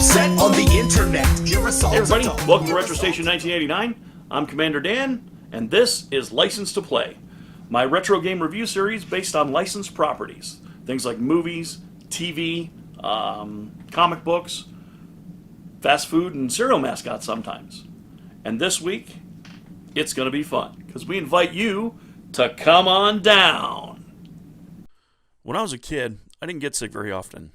upset on the internet. Hey everybody, welcome to Retro Station 1989. I'm Commander Dan, and this is License to Play, my retro game review series based on licensed properties. Things like movies, TV, comic books, fast food, and cereal mascots sometimes. And this week, it's going to be fun, because we invite you to come on down. When I was a kid, I didn't get sick very often.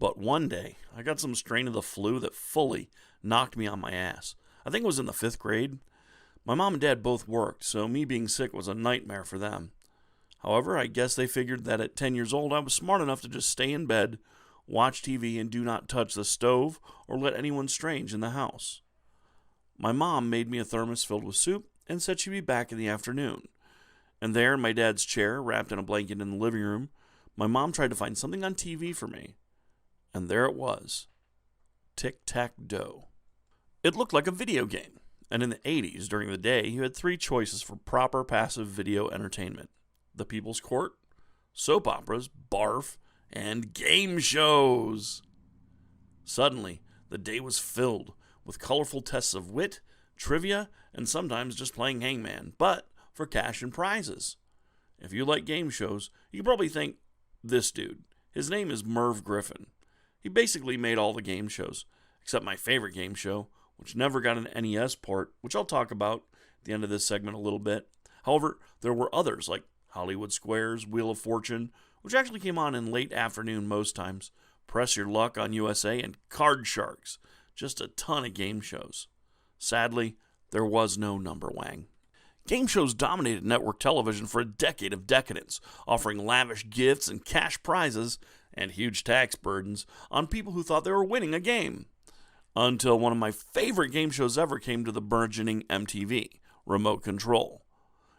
But one day, I got some strain of the flu that fully knocked me on my ass. I think it was in the 5th grade. My mom and dad both worked, so me being sick was a nightmare for them. However, I guess they figured that at 10 years old, I was smart enough to just stay in bed, watch TV, and do not touch the stove or let anyone strange in the house. My mom made me a thermos filled with soup and said she'd be back in the afternoon. And there, in my dad's chair, wrapped in a blanket in the living room, my mom tried to find something on TV for me. And there it was. Tic-tac-toe. It looked like a video game, and in the 80s, during the day, you had 3 choices for proper passive video entertainment: the People's Court, soap operas, barf, and game shows. Suddenly, the day was filled with colorful tests of wit, trivia, and sometimes just playing hangman, but for cash and prizes. If you like game shows, you can probably think, this dude. His name is Merv Griffin. He basically made all the game shows, except my favorite game show, which never got an NES port, which I'll talk about at the end of this segment a little bit. However, there were others like Hollywood Squares, Wheel of Fortune, which actually came on in late afternoon most times, Press Your Luck on USA, and Card Sharks. Just a ton of game shows. Sadly, there was no Number Wang. Game shows dominated network television for a decade of decadence, offering lavish gifts and cash prizes and huge tax burdens on people who thought they were winning a game. Until one of my favorite game shows ever came to the burgeoning MTV, Remote Control.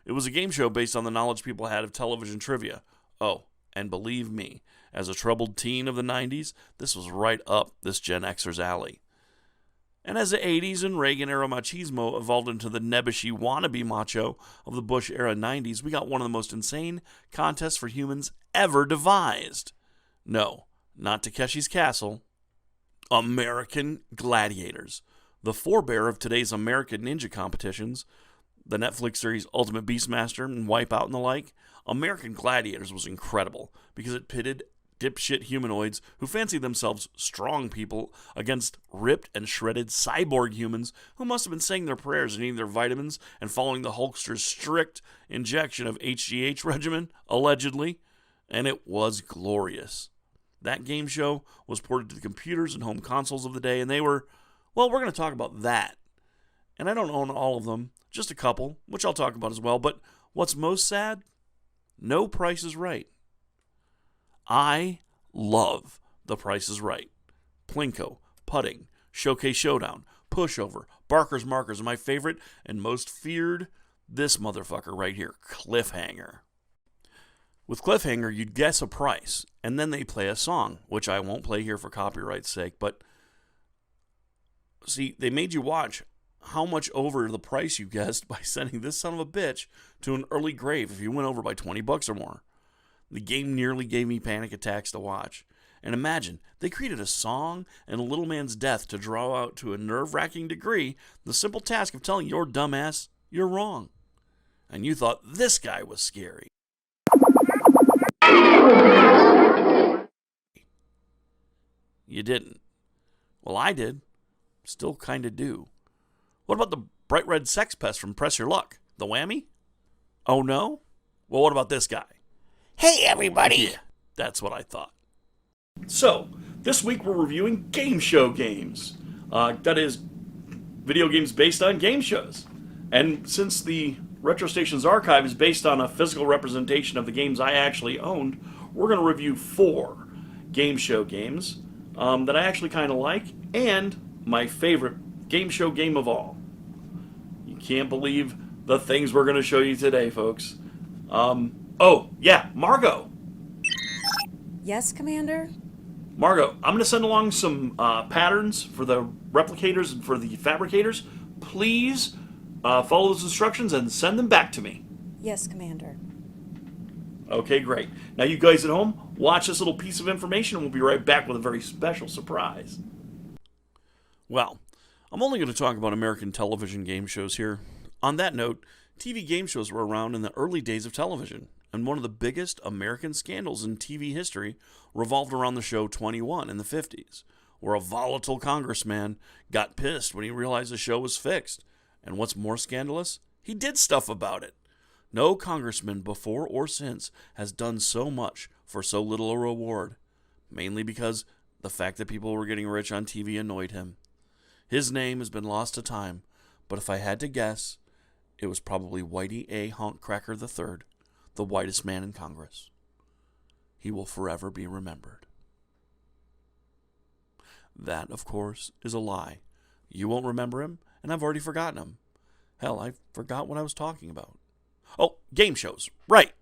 It was a game show based on the knowledge people had of television trivia. Oh, and believe me, as a troubled teen of the 90s, this was right up this Gen Xer's alley. And as the 80s and Reagan-era machismo evolved into the nebbishy wannabe macho of the Bush-era 90s, we got one of the most insane contests for humans ever devised. No, not Takeshi's Castle. American Gladiators. The forebear of today's American Ninja competitions, the Netflix series Ultimate Beastmaster and Wipeout and the like. American Gladiators was incredible because it pitted dipshit humanoids who fancied themselves strong people against ripped and shredded cyborg humans who must have been saying their prayers and eating their vitamins and following the Hulkster's strict injection of HGH regimen, allegedly. And it was glorious. That game show was ported to the computers and home consoles of the day, and they were, well, we're going to talk about that. And I don't own all of them, just a couple, which I'll talk about as well. But what's most sad? No Price is Right. I love The Price is Right. Plinko, Putting, Showcase Showdown, Pushover, Barker's Markers, and my favorite and most feared, this motherfucker right here, Cliffhanger. With Cliffhanger, you'd guess a price, and then they play a song, which I won't play here for copyright's sake, but see, they made you watch how much over the price you guessed by sending this son of a bitch to an early grave if you went over by $20 or more. The game nearly gave me panic attacks to watch. And imagine, they created a song and a little man's death to draw out to a nerve-wracking degree the simple task of telling your dumbass you're wrong. And you thought this guy was scary. You didn't. Well, I did. Still kind of do. What about the bright red sex pest from Press Your Luck? The whammy? Oh no? Well, what about this guy? Hey everybody! Yeah, that's what I thought. So, this week we're reviewing game show games. That is, video games based on game shows. And since the Retro Stations archive is based on a physical representation of the games I actually owned, we're going to review 4 game show games that I actually kind of like, and my favorite game show game of all. You can't believe the things we're going to show you today, folks. Oh, yeah, Margot. Yes, Commander? Margot, I'm going to send along some patterns for the replicators and for the fabricators. Please follow those instructions and send them back to me. Yes, Commander. Okay, great. Now you guys at home, watch this little piece of information and we'll be right back with a very special surprise. Well, I'm only going to talk about American television game shows here. On that note, TV game shows were around in the early days of television, and one of the biggest American scandals in TV history revolved around the show 21 in the 50s, where a volatile congressman got pissed when he realized the show was fixed. And what's more scandalous? He did stuff about it. No congressman before or since has done so much for so little a reward, mainly because the fact that people were getting rich on TV annoyed him. His name has been lost to time, but if I had to guess, it was probably Whitey A. Honkcracker III, the whitest man in Congress. He will forever be remembered. That, of course, is a lie. You won't remember him, and I've already forgotten him. Hell, I forgot what I was talking about. Oh, game shows. Right.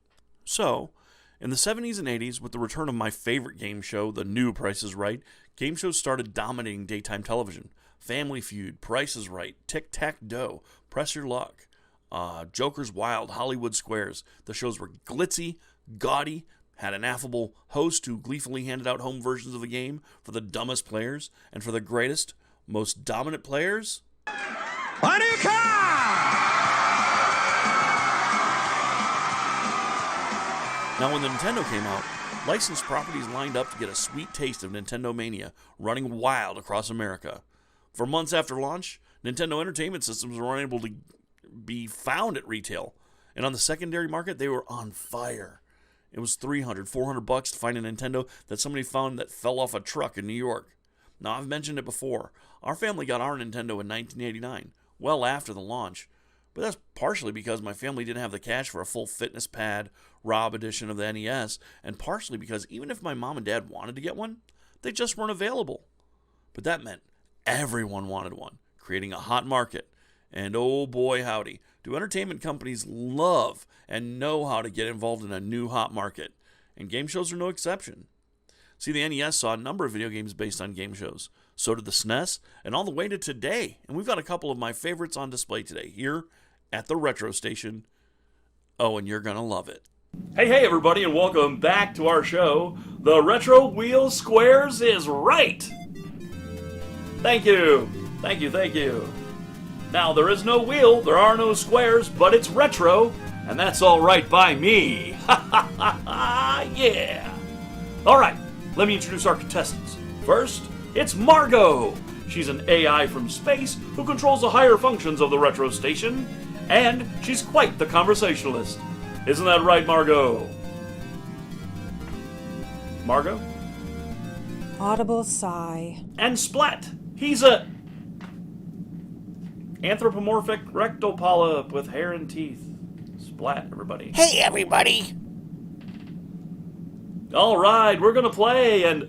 So, in the 70s and 80s, with the return of my favorite game show, The New Price is Right, game shows started dominating daytime television. Family Feud, Price is Right, Tic-Tac-Doe, Press Your Luck, Joker's Wild, Hollywood Squares. The shows were glitzy, gaudy, had an affable host who gleefully handed out home versions of the game for the dumbest players, and for the greatest, most dominant players, A new car! Now, when the Nintendo came out, licensed properties lined up to get a sweet taste of Nintendo Mania, running wild across America. For months after launch, Nintendo Entertainment Systems were unable to be found at retail, and on the secondary market, they were on fire. It was $300, $400 to find a Nintendo that somebody found that fell off a truck in New York. Now, I've mentioned it before. Our family got our Nintendo in 1989, well after the launch. But that's partially because my family didn't have the cash for a full fitness pad, ROB edition of the NES, and partially because even if my mom and dad wanted to get one, they just weren't available. But that meant everyone wanted one, creating a hot market. And oh boy howdy, do entertainment companies love and know how to get involved in a new hot market. And game shows are no exception. See, the NES saw a number of video games based on game shows. So did the SNES, and all the way to today. And we've got a couple of my favorites on display today here at the Retro Station. Oh, and you're going to love it. Hey, everybody, and welcome back to our show. The Retro Wheel Squares is Right. Thank you. Thank you, thank you. Now, there is no wheel, there are no squares, but it's retro, and that's all right by me. Ha ha ha ha, yeah. All right, let me introduce our contestants. First, it's Margot. She's an AI from space who controls the higher functions of the Retro Station, and she's quite the conversationalist. Isn't that right, Margot? Margot? Audible sigh. And Splat. He's a anthropomorphic rectal polyp with hair and teeth. Splat, everybody. Hey, everybody! All right, we're gonna play, and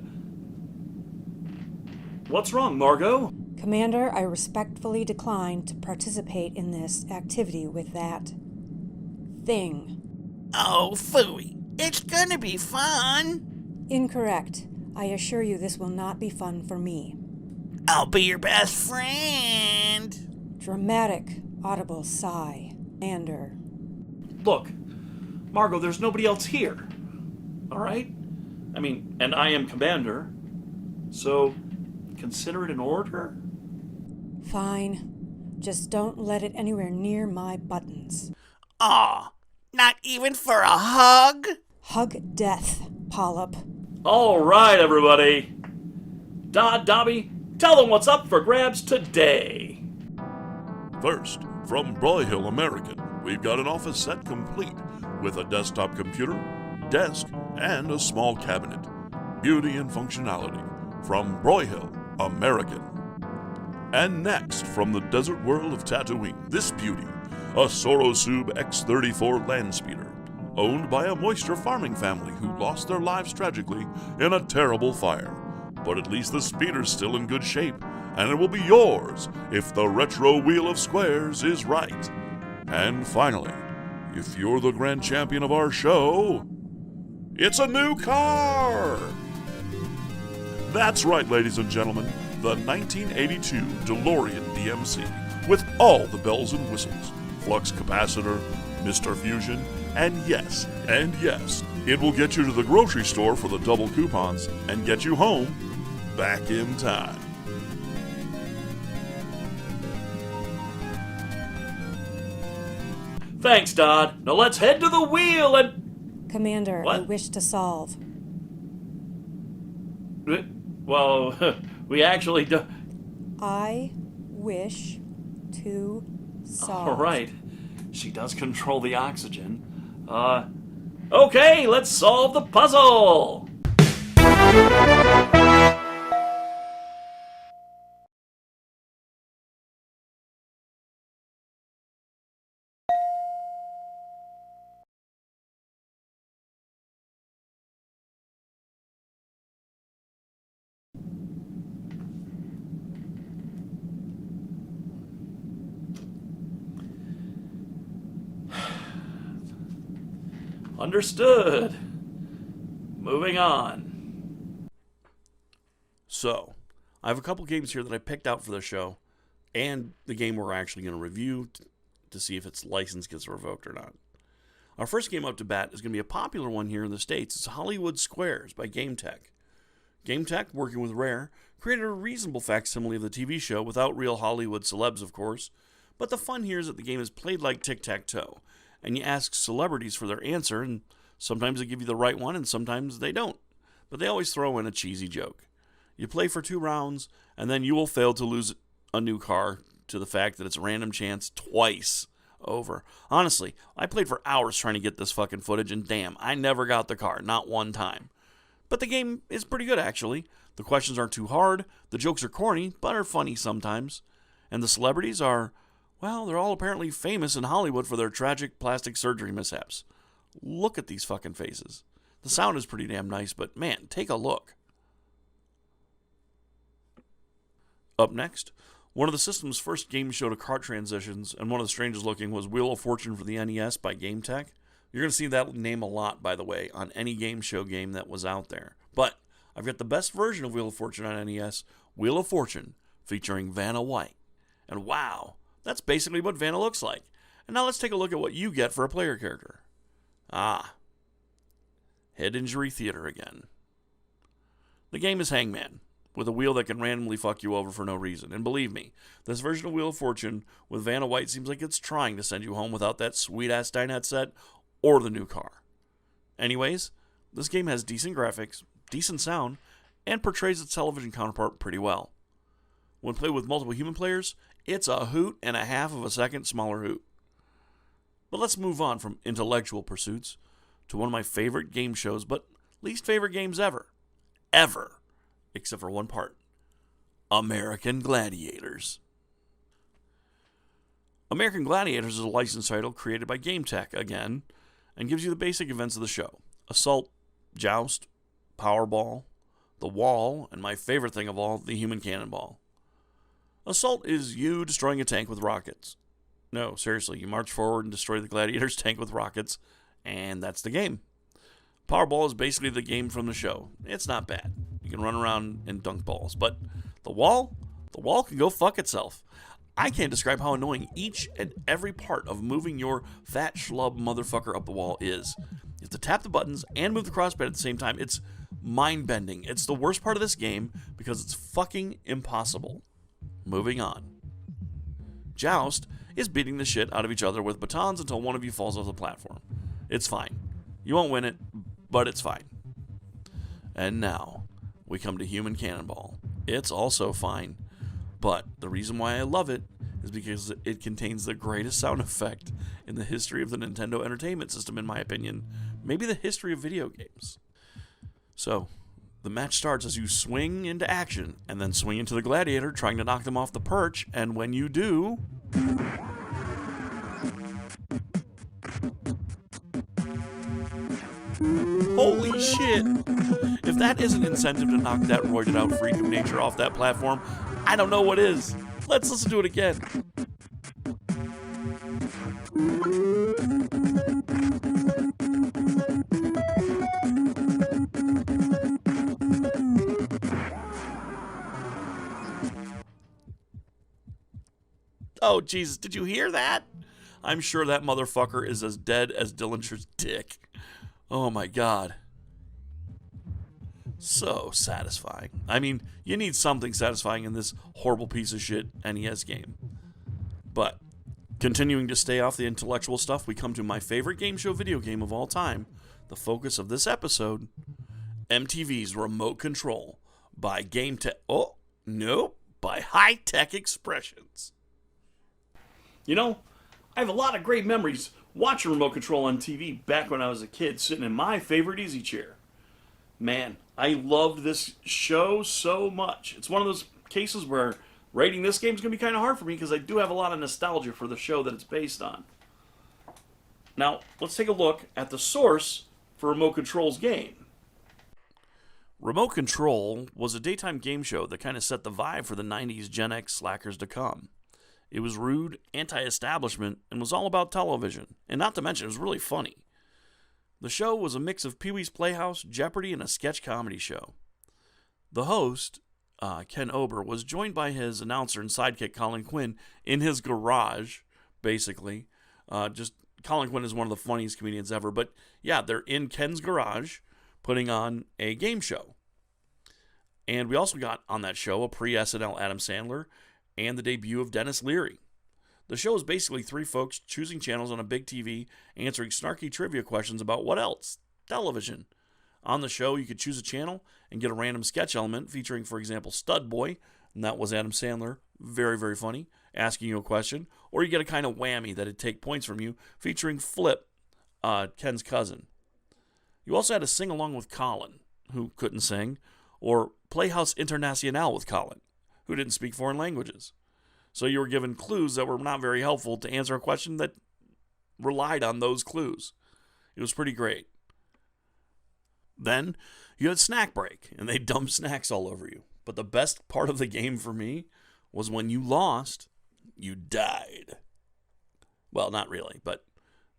what's wrong, Margot? Commander, I respectfully decline to participate in this activity with that thing. Oh, phooey. It's gonna be fun. Incorrect. I assure you this will not be fun for me. I'll be your best friend. Dramatic, audible sigh. Commander. Look, Margot, there's nobody else here. All right? I mean, and I am Commander, so consider it an order? Fine. Just don't let it anywhere near my buttons. Aw, not even for a hug? Hug death, polyp. All right, everybody. Dobby, tell them what's up for grabs today. First, from Broyhill American, we've got an office set complete with a desktop computer, desk, and a small cabinet. Beauty and functionality from Broyhill American. And next, from the desert world of Tatooine, this beauty, a Sorosub X34 land speeder, owned by a moisture farming family who lost their lives tragically in a terrible fire. But at least the speeder's still in good shape, and it will be yours if the Retro Wheel of Squares is right. And finally, if you're the grand champion of our show, it's a new car! That's right, ladies and gentlemen, the 1982 DeLorean DMC, with all the bells and whistles, flux capacitor, Mr. Fusion, and yes, it will get you to the grocery store for the double coupons and get you home back in time. Thanks, Dodd. Now let's head to the wheel and... Commander, I What? wish to solve. Well, we actually do... I wish to solve. All right. She does control the oxygen. Okay, let's solve the puzzle! Understood. Moving on. So, I have a couple games here that I picked out for the show, and the game we're actually going to review to see if its license gets revoked or not. Our first game up to bat is going to be a popular one here in the States. It's Hollywood Squares by GameTech. GameTech, working with Rare, created a reasonable facsimile of the TV show without real Hollywood celebs, of course, but the fun here is that the game is played like tic-tac-toe, and you ask celebrities for their answer, and sometimes they give you the right one, and sometimes they don't. But they always throw in a cheesy joke. You play for 2 rounds, and then you will fail to lose a new car to the fact that it's a random chance twice over. Honestly, I played for hours trying to get this fucking footage, and damn, I never got the car, not one time. But the game is pretty good, actually. The questions aren't too hard, the jokes are corny, but are funny sometimes. And the celebrities are... well, they're all apparently famous in Hollywood for their tragic plastic surgery mishaps. Look at these fucking faces. The sound is pretty damn nice, but man, take a look. Up next, one of the system's first game show to cart transitions, and one of the strangest looking, was Wheel of Fortune for the NES by GameTech. You're going to see that name a lot, by the way, on any game show game that was out there. But I've got the best version of Wheel of Fortune on NES, Wheel of Fortune, featuring Vanna White. And wow, that's basically what Vanna looks like. And now let's take a look at what you get for a player character. Head injury theater again. The game is Hangman, with a wheel that can randomly fuck you over for no reason. And believe me, this version of Wheel of Fortune with Vanna White seems like it's trying to send you home without that sweet-ass dinette set or the new car. Anyways, this game has decent graphics, decent sound, and portrays its television counterpart pretty well. When played with multiple human players, it's a hoot and a half of a second smaller hoot. But let's move on from intellectual pursuits to one of my favorite game shows, but least favorite games ever. Ever. Except for one part. American Gladiators. American Gladiators is a licensed title created by GameTech again, and gives you the basic events of the show. Assault, joust, powerball, the wall, and my favorite thing of all, the human cannonball. Assault is you destroying a tank with rockets. No, seriously, you march forward and destroy the gladiator's tank with rockets, and that's the game. Powerball is basically the game from the show. It's not bad. You can run around and dunk balls, but the wall can go fuck itself. I can't describe how annoying each and every part of moving your fat schlub motherfucker up the wall is. You have to tap the buttons and move the crosspad at the same time. It's mind-bending. It's the worst part of this game because it's fucking impossible. Moving on. Joust is beating the shit out of each other with batons until one of you falls off the platform. It's fine. You won't win it, but it's fine. And now, we come to Human Cannonball. It's also fine, but the reason why I love it is because it contains the greatest sound effect in the history of the Nintendo Entertainment System, in my opinion. Maybe the history of video games. So, the match starts as you swing into action, and then swing into the gladiator, trying to knock them off the perch, and when you do... holy shit! If that isn't incentive to knock that roided out freak of nature off that platform, I don't know what is. Let's listen to it again. Oh, Jesus, did you hear that? I'm sure that motherfucker is as dead as Dillinger's dick. Oh my God. So satisfying. I mean, you need something satisfying in this horrible piece of shit NES game. But Continuing to stay off the intellectual stuff, we come to my favorite game show video game of all time, the focus of this episode, MTV's Remote Control by by High Tech Expressions. You know, I have a lot of great memories watching Remote Control on TV back when I was a kid, sitting in my favorite easy chair. Man, I loved this show so much. It's one of those cases where rating this game is going to be kind of hard for me because I do have a lot of nostalgia for the show that it's based on. Now, let's take a look at the source for Remote Control's game. Remote Control was a daytime game show that kind of set the vibe for the 90s Gen X slackers to come. It was rude, anti-establishment, and was all about television. And not to mention, it was really funny. The show was a mix of Pee-wee's Playhouse, Jeopardy, and a sketch comedy show. The host, Ken Ober, was joined by his announcer and sidekick Colin Quinn in his garage, basically. Colin Quinn is one of the funniest comedians ever. But yeah, they're in Ken's garage putting on a game show. And we also got on that show a pre-SNL Adam Sandler and the debut of Dennis Leary. The show is basically three folks choosing channels on a big TV, answering snarky trivia questions about what else? Television. On the show, you could choose a channel and get a random sketch element featuring, for example, Stud Boy, and that was Adam Sandler, very, very funny, asking you a question, or you get a kind of whammy that'd take points from you, featuring Flip, Ken's cousin. You also had to sing along with Colin, who couldn't sing, or Playhouse International with Colin, who didn't speak foreign languages. So you were given clues that were not very helpful to answer a question that relied on those clues. It was pretty great. Then you had snack break, and they dumped snacks all over you. But the best part of the game for me was when you lost, you died. Well, not really, but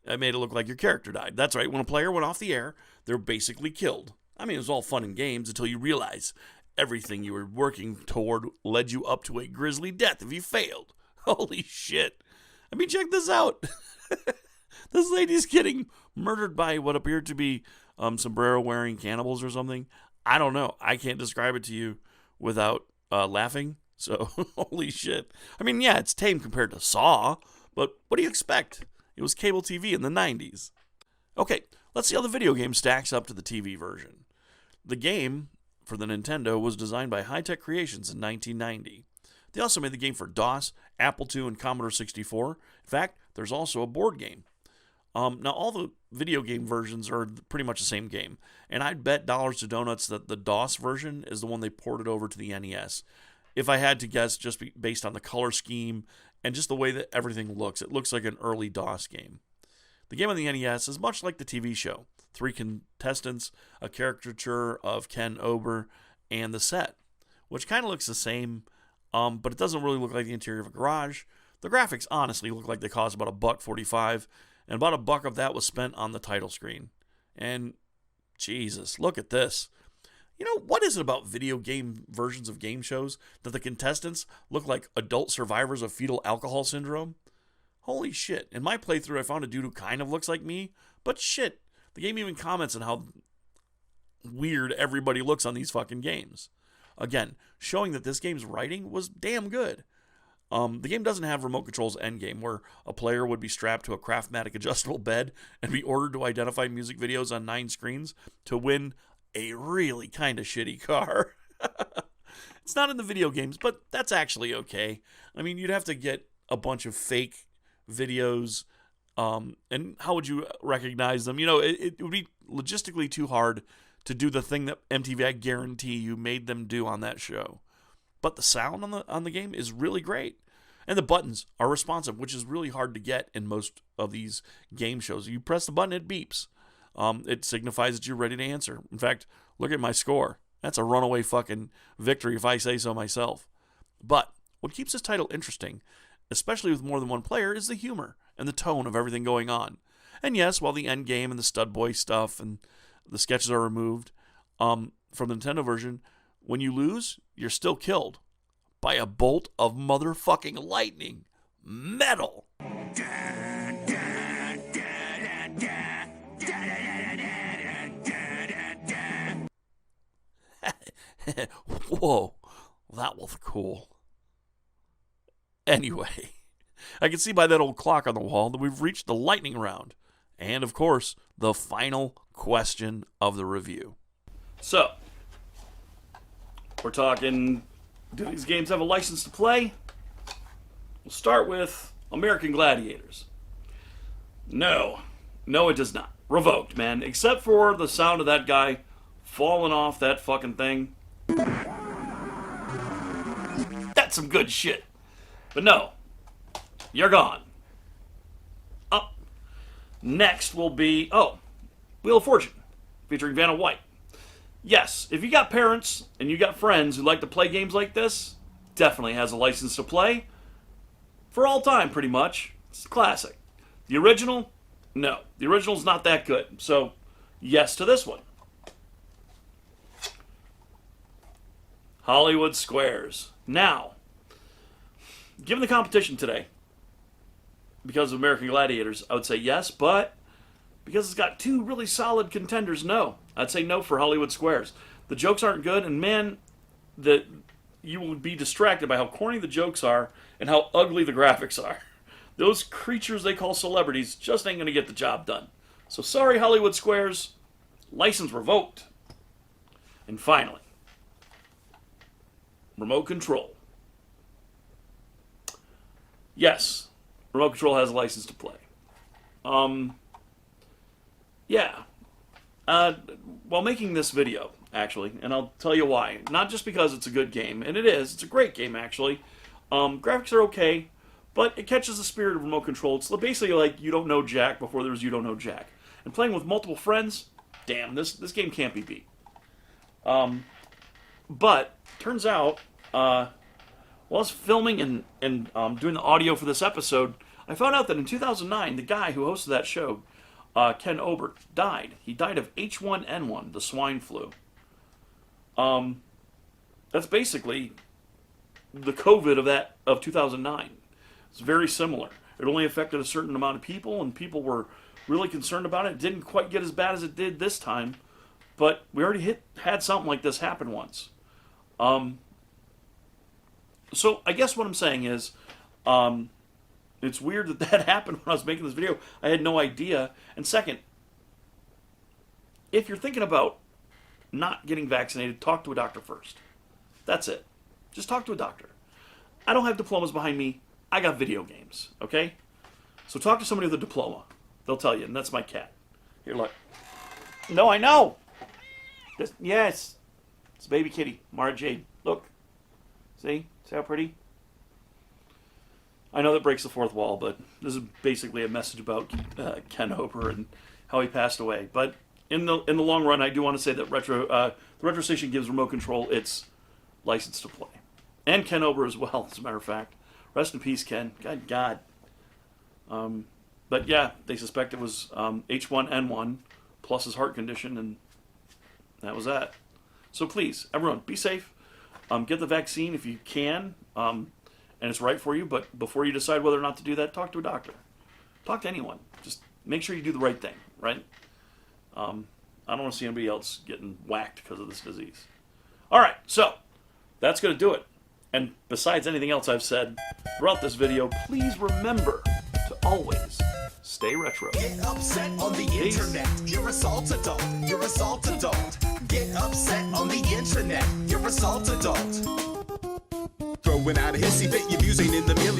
I made it look like your character died. That's right, when a player went off the air, they're basically killed. I mean, it was all fun and games until you realize everything you were working toward led you up to a grisly death if you failed. Holy shit. I mean, check this out. This lady's getting murdered by what appeared to be sombrero-wearing cannibals or something. I don't know. I can't describe it to you without laughing. So, holy shit. I mean, yeah, it's tame compared to Saw, but what do you expect? It was cable TV in the 90s. Okay, let's see how the video game stacks up to the TV version. The game for the Nintendo was designed by High Tech Creations in 1990. They also made the game for DOS, Apple II, and Commodore 64. In fact, there's also a board game. Now, all the video game versions are pretty much the same game, and I'd bet dollars to donuts that the DOS version is the one they ported over to the NES. If I had to guess, just based on the color scheme and just the way that everything looks, it looks like an early DOS game. The game on the NES is much like the TV show. 3 contestants, a caricature of Ken Ober, and the set, which kind of looks the same, but it doesn't really look like the interior of a garage. The graphics honestly look like they cost about $1.45, and about $1 of that was spent on the title screen. And Jesus, look at this. You know, what is it about video game versions of game shows that the contestants look like adult survivors of fetal alcohol syndrome? Holy shit. In my playthrough, I found a dude who kind of looks like me, but shit, the game even comments on how weird everybody looks on these fucking games. Again, showing that this game's writing was damn good. The game doesn't have remote control's endgame, where a player would be strapped to a Craftmatic adjustable bed and be ordered to identify music videos on 9 screens to win a really kind of shitty car. It's not in the video games, but that's actually okay. I mean, you'd have to get a bunch of fake videos, and how would you recognize them? You know, it would be logistically too hard to do the thing that MTV, I guarantee you, made them do on that show. But the sound on the game is really great. And the buttons are responsive, which is really hard to get in most of these game shows. You press the button, it beeps. It signifies that you're ready to answer. In fact, look at my score. That's a runaway fucking victory if I say so myself. But what keeps this title interesting, especially with more than one player, is the humor and the tone of everything going on. And yes, while the end game and the Stud Boy stuff and the sketches are removed from the Nintendo version, when you lose, you're still killed by a bolt of motherfucking lightning. Metal. Whoa, that was cool. Anyway, I can see by that old clock on the wall that we've reached the lightning round. And, of course, the final question of the review. So, we're talking, do these games have a license to play? We'll start with American Gladiators. No, it does not. Revoked, man. Except for the sound of that guy falling off that fucking thing. That's some good shit. But no, you're gone. Up. Next will be, Wheel of Fortune, featuring Vanna White. Yes, if you got parents and you got friends who like to play games like this, definitely has a license to play. For all time, pretty much. It's a classic. The original? No. The original's not that good. So, yes to this one. Hollywood Squares. Now, given the competition today, because of American Gladiators, I would say yes, but because it's got two really solid contenders, no. I'd say no for Hollywood Squares. The jokes aren't good, and man, you would be distracted by how corny the jokes are and how ugly the graphics are. Those creatures they call celebrities just ain't going to get the job done. So sorry, Hollywood Squares. License revoked. And finally, Remote Control. Yes, Remote Control has a license to play. While making this video, actually, and I'll tell you why. Not just because it's a good game, and it is. It's a great game, actually. Graphics are okay, but it catches the spirit of Remote Control. It's basically like You Don't Know Jack before there was You Don't Know Jack. And playing with multiple friends, damn, this game can't be beat. But, turns out, while I was filming and doing the audio for this episode, I found out that in 2009, the guy who hosted that show, Ken Obert, died. He died of H1N1, the swine flu. That's basically the COVID of 2009. It's very similar. It only affected a certain amount of people, and people were really concerned about it. It didn't quite get as bad as it did this time, but we already had something like this happen once. So I guess what I'm saying is, it's weird that happened when I was making this video. I had no idea. And second, if you're thinking about not getting vaccinated, talk to a doctor first. That's it. Just talk to a doctor. I don't have diplomas behind me. I got video games, okay? So talk to somebody with a diploma. They'll tell you, and that's my cat. Here, look. No, I know. Yes. It's a baby kitty, Mara Jade. Look. See how pretty? I know that breaks the fourth wall, but this is basically a message about Ken Hooper and how he passed away. But in the long run, I do want to say that the Retro Station gives Remote Control its license to play, and Ken Hooper as well. As a matter of fact, rest in peace, Ken. God. But yeah, they suspect it was H1N1 plus his heart condition, and that was that. So please, everyone, be safe. Get the vaccine if you can. And it's right for you, but before you decide whether or not to do that, talk to a doctor. Talk to anyone. Just make sure you do the right thing, right? I don't want to see anybody else getting whacked because of this disease. All right, so that's going to do it. And besides anything else I've said throughout this video, please remember to always stay retro. Get upset on the internet. You're a salt adult. You're a salt adult. Get upset on the internet. You're a salt adult. Throwing out a hissy fit, your views ain't in the million.